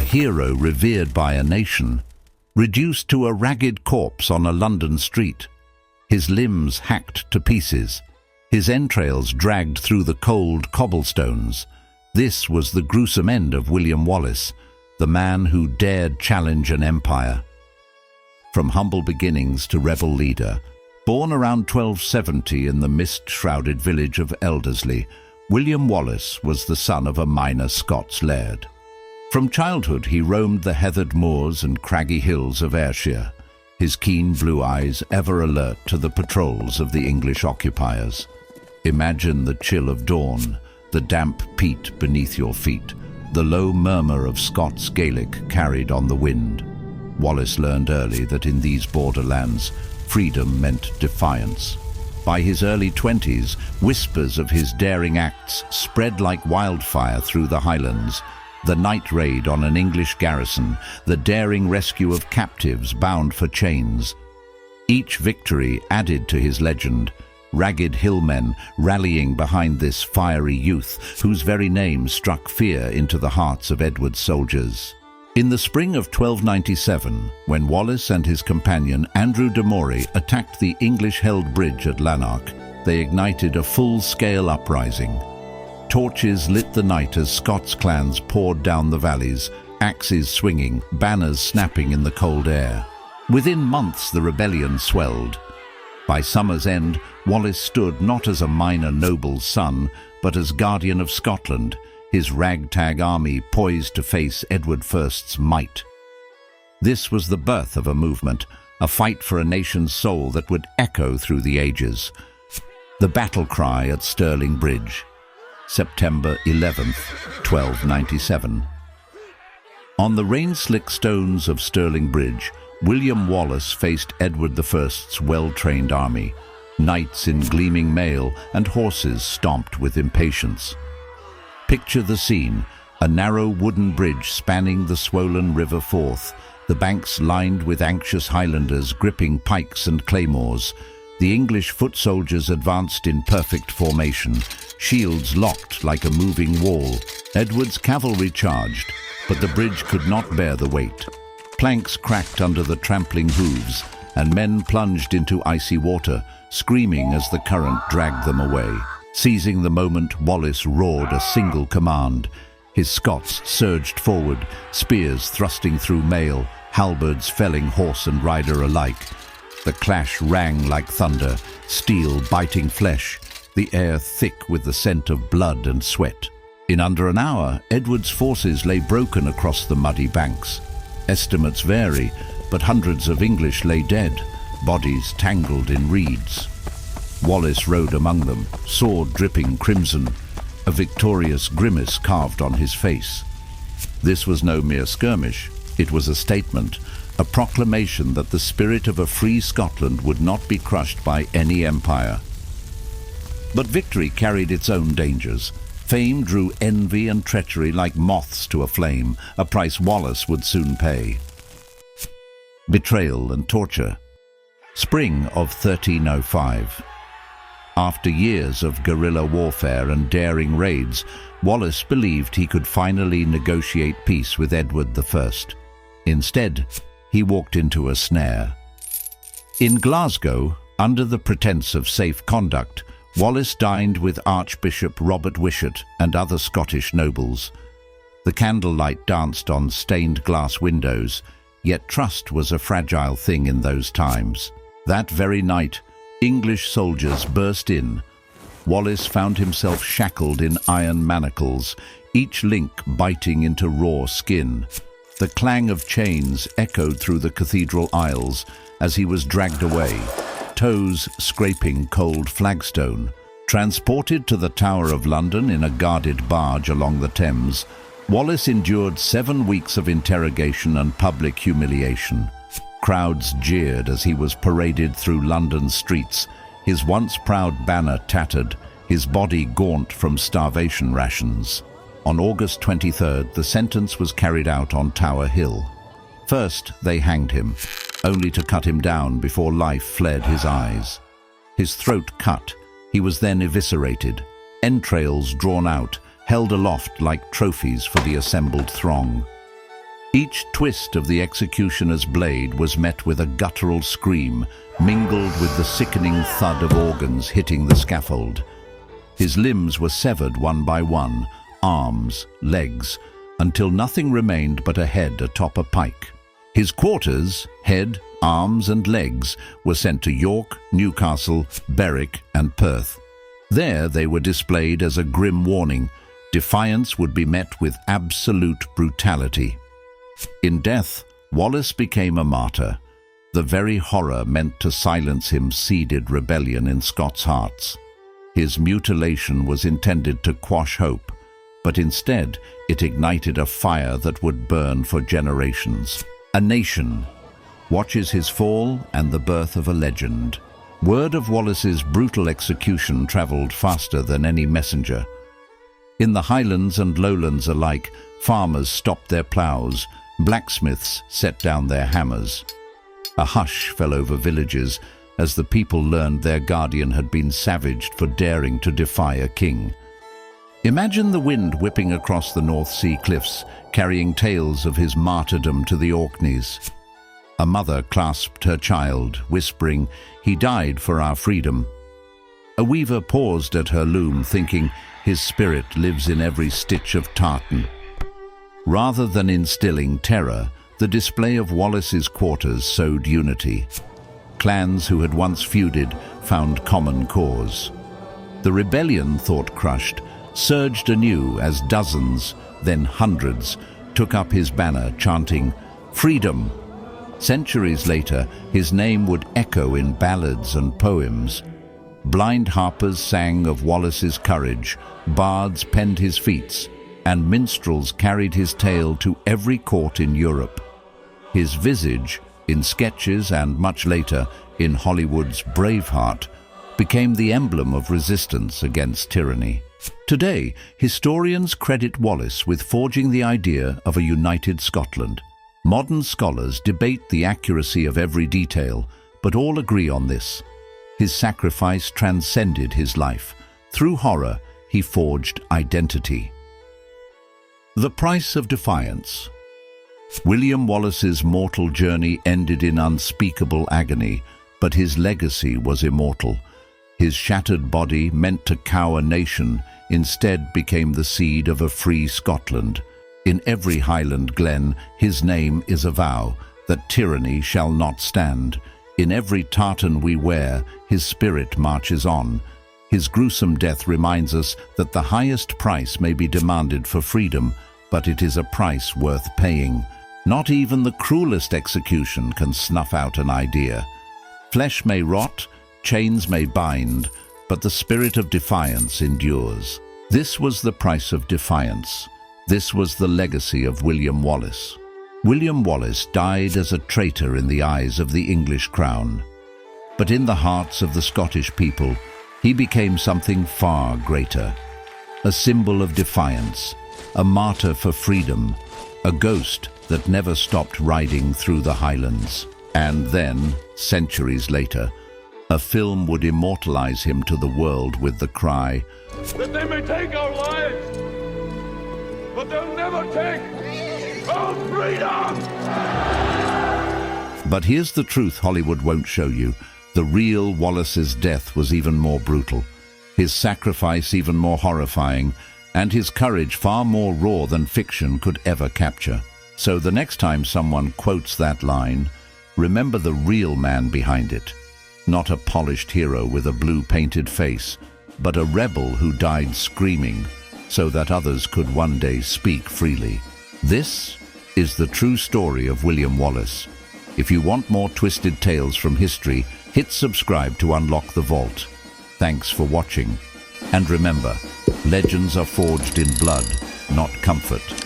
hero revered by a nation, reduced to a ragged corpse on a London street, his limbs hacked to pieces, his entrails dragged through the cold cobblestones. This was the gruesome end of William Wallace, the man who dared challenge an empire. From humble beginnings to rebel leader, born around 1270 in the mist-shrouded village of Elderslie, William Wallace was the son of a minor Scots laird. From childhood he roamed the heathered moors and craggy hills of Ayrshire, his keen blue eyes ever alert to the patrols of the English occupiers. Imagine the chill of dawn, the damp peat beneath your feet, the low murmur of Scots Gaelic carried on the wind. Wallace learned early that in these borderlands, freedom meant defiance. By his early 20s, whispers of his daring acts spread like wildfire through the Highlands. The night raid on an English garrison, the daring rescue of captives bound for chains. Each victory added to his legend, ragged hillmen rallying behind this fiery youth whose very name struck fear into the hearts of Edward's soldiers. In the spring of 1297, when Wallace and his companion Andrew de Moray attacked the English-held bridge at Lanark, they ignited a full-scale uprising. Torches lit the night as Scots clans poured down the valleys, axes swinging, banners snapping in the cold air. Within months the rebellion swelled. By summer's end, Wallace stood not as a minor noble's son, but as guardian of Scotland, his ragtag army poised to face Edward I's might. This was the birth of a movement, a fight for a nation's soul that would echo through the ages. The battle cry at Stirling Bridge, September 11th, 1297. On the rain-slick stones of Stirling Bridge, William Wallace faced Edward I's well-trained army, knights in gleaming mail and horses stomped with impatience. Picture the scene, a narrow wooden bridge spanning the swollen River Forth, the banks lined with anxious Highlanders gripping pikes and claymores. The English foot soldiers advanced in perfect formation, shields locked like a moving wall. Edward's cavalry charged, but the bridge could not bear the weight. Planks cracked under the trampling hooves, and men plunged into icy water, screaming as the current dragged them away. Seizing the moment, Wallace roared a single command. His Scots surged forward, spears thrusting through mail, halberds felling horse and rider alike. The clash rang like thunder, steel biting flesh, the air thick with the scent of blood and sweat. In under an hour, Edward's forces lay broken across the muddy banks. Estimates vary, but hundreds of English lay dead, bodies tangled in reeds. Wallace rode among them, sword dripping crimson, a victorious grimace carved on his face. This was no mere skirmish. It was a statement, a proclamation that the spirit of a free Scotland would not be crushed by any empire. But victory carried its own dangers. Fame drew envy and treachery like moths to a flame, a price Wallace would soon pay. Betrayal and torture. Spring of 1305. After years of guerrilla warfare and daring raids, Wallace believed he could finally negotiate peace with Edward I. Instead, he walked into a snare. In Glasgow, under the pretense of safe conduct, Wallace dined with Archbishop Robert Wishart and other Scottish nobles. The candlelight danced on stained glass windows, yet trust was a fragile thing in those times. That very night, English soldiers burst in. Wallace found himself shackled in iron manacles, each link biting into raw skin. The clang of chains echoed through the cathedral aisles as he was dragged away, toes scraping cold flagstone. Transported to the Tower of London in a guarded barge along the Thames, Wallace endured 7 weeks of interrogation and public humiliation. Crowds jeered as he was paraded through London streets, his once proud banner tattered, his body gaunt from starvation rations. On August 23rd, the sentence was carried out on Tower Hill. First, they hanged him, only to cut him down before life fled his eyes. His throat cut, he was then eviscerated, entrails drawn out, held aloft like trophies for the assembled throng. Each twist of the executioner's blade was met with a guttural scream, mingled with the sickening thud of organs hitting the scaffold. His limbs were severed one by one, arms, legs, until nothing remained but a head atop a pike. His quarters, head, arms and legs, were sent to York, Newcastle, Berwick and Perth. There they were displayed as a grim warning. Defiance would be met with absolute brutality. In death, Wallace became a martyr. The very horror meant to silence him seeded rebellion in Scots' hearts. His mutilation was intended to quash hope, but instead it ignited a fire that would burn for generations. A nation watches his fall and the birth of a legend. Word of Wallace's brutal execution travelled faster than any messenger. In the Highlands and Lowlands alike, farmers stopped their ploughs, blacksmiths set down their hammers. A hush fell over villages as the people learned their guardian had been savaged for daring to defy a king. Imagine the wind whipping across the North Sea cliffs, carrying tales of his martyrdom to the Orkneys. A mother clasped her child, whispering, "He died for our freedom." A weaver paused at her loom, thinking, "His spirit lives in every stitch of tartan." Rather than instilling terror, the display of Wallace's quarters sowed unity. Clans who had once feuded found common cause. The rebellion, thought crushed, surged anew as dozens, then hundreds, took up his banner, chanting, "Freedom!" Centuries later, his name would echo in ballads and poems. Blind harpers sang of Wallace's courage, bards penned his feats, and minstrels carried his tale to every court in Europe. His visage, in sketches and much later in Hollywood's Braveheart, became the emblem of resistance against tyranny. Today, historians credit Wallace with forging the idea of a united Scotland. Modern scholars debate the accuracy of every detail, but all agree on this: his sacrifice transcended his life. Through horror, he forged identity. The price of defiance. William Wallace's mortal journey ended in unspeakable agony, but his legacy was immortal. His shattered body, meant to cow a nation, instead became the seed of a free Scotland. In every Highland glen, his name is a vow that tyranny shall not stand. In every tartan we wear, his spirit marches on. His gruesome death reminds us that the highest price may be demanded for freedom, but it is a price worth paying. Not even the cruelest execution can snuff out an idea. Flesh may rot, chains may bind, but the spirit of defiance endures. This was the price of defiance. This was the legacy of William Wallace. William Wallace died as a traitor in the eyes of the English crown. But in the hearts of the Scottish people, he became something far greater. A symbol of defiance, a martyr for freedom, a ghost that never stopped riding through the Highlands. And then, centuries later, a film would immortalize him to the world with the cry, "That they may take our lives, but they'll never take our freedom!" But here's the truth Hollywood won't show you. The real Wallace's death was even more brutal, his sacrifice even more horrifying, and his courage far more raw than fiction could ever capture. So the next time someone quotes that line, remember the real man behind it. Not a polished hero with a blue-painted face, but a rebel who died screaming so that others could one day speak freely. This is the true story of William Wallace. If you want more twisted tales from history, hit subscribe to unlock the vault. Thanks for watching. And remember, legends are forged in blood, not comfort.